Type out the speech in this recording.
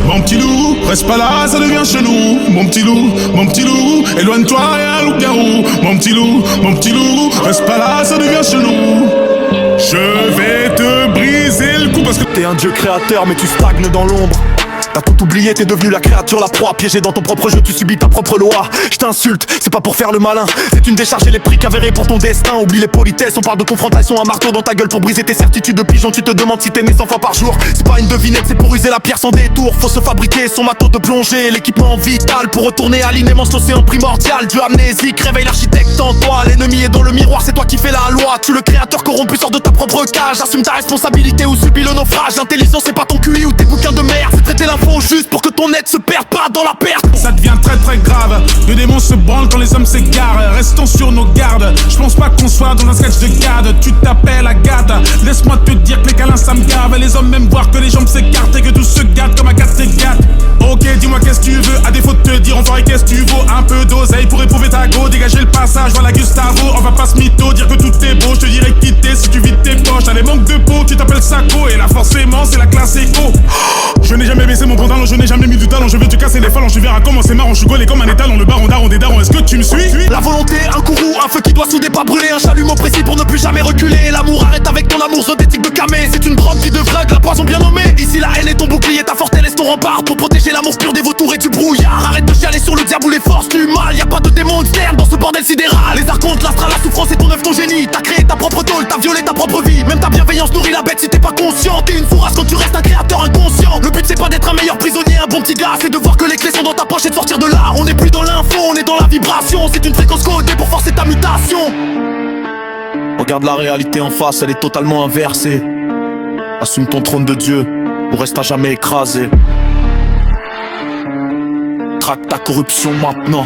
mon petit loup, reste pas là, ça devient chelou. Mon petit loup, éloigne-toi, y'a un loup-garou. Mon petit loup, reste pas là, ça devient chelou. Je vais te briser le cou parce que t'es un dieu créateur mais tu stagnes dans l'ombre. T'as tout oublié, t'es devenu la créature, la proie. Piégé dans ton propre jeu, tu subis ta propre loi. Je t'insulte, c'est pas pour faire le malin. C'est une décharge électrique avérée pour ton destin. Oublie les politesses, on parle de confrontation. Un marteau dans ta gueule pour briser tes certitudes de pigeon. Tu te demandes si t'es né 100 fois par jour. C'est pas une devinette, c'est pour user la pierre sans détour. Faut se fabriquer son matos de plongée, l'équipement vital pour retourner à l'immense océan primordial. Dieu amnésique, réveille l'architecte en toi. L'ennemi est dans le miroir, c'est toi qui fais la loi. Tu le créateur corrompu, sors de ta propre cage. Assume ta responsabilité ou subis le naufrage. L'intelligence c'est pas ton QI ou tes bouquins de merde. C'est traiter l'info juste pour que ton aide se perde pas dans la perte. Ça devient très très grave. Le démon se branle quand les hommes s'égarent. Restons sur nos gardes. Je pense pas qu'on soit dans un sketch de garde. Tu t'appelles Agathe. Laisse-moi te dire que les câlins ça me gave. Les hommes même voir que les jambes s'écartent et que tout se gâte comme Agathe et gâte. Ok, dis-moi qu'est-ce que tu veux. À défaut de te dire enfoiré qu'est-ce que tu vaux. Un peu d'oseille pour éprouver ta go. Dégager le passage, voilà Gustavo. On va pas se mytho, dire que tout est beau. Je te dirais quitter si tu vides tes poches. T'as les manques de peau, tu t'appelles Sako. Et là forcément c'est la classe éco. Je n'ai jamais baissé mon pantalon, je n'ai jamais mis du talent. Je vais te casser les phalanges, tu verras comment c'est marrant. Je suis gaulé comme un étalon, le baron daron des darons. Est-ce que tu me suis? La volonté, un courroux, un feu qui doit souder pas brûler. Un chalumeau précis pour ne plus jamais reculer. L'amour arrête avec ton amour zodétique de camé. C'est une drogue qui devrait la poison bien nommée. Ici la haine est ton bouclier, ta fortelle est ton rempart. Pour protéger l'amour pur des vautours et du brouillard. Arrête de chialer sur le diable ou les forces du mal. Y'a pas de démon externe dans ce bordel sidéral. Les archontes, l'astral, la souffrance et ton œuf, ton génie. T'as créé ta propre tôle, t'as violé ta propre vie. Même ta bienveillance nourrit la bête si t'es pas conscient. T'es une fourrasse quand tu restes un créateur inconscient. Le but c'est pas d'être un meilleur prisonnier, un bon petit gars. C'est de voir que les clés sont dans ta poche et de sortir de là. On n'est plus dans l'info, on est dans la vibration. C'est une fréquence codée pour forcer ta mutation. Regarde la réalité en face, elle est totalement inversée. Assume ton trône de Dieu, ou reste à jamais écrasé. Traque ta corruption maintenant.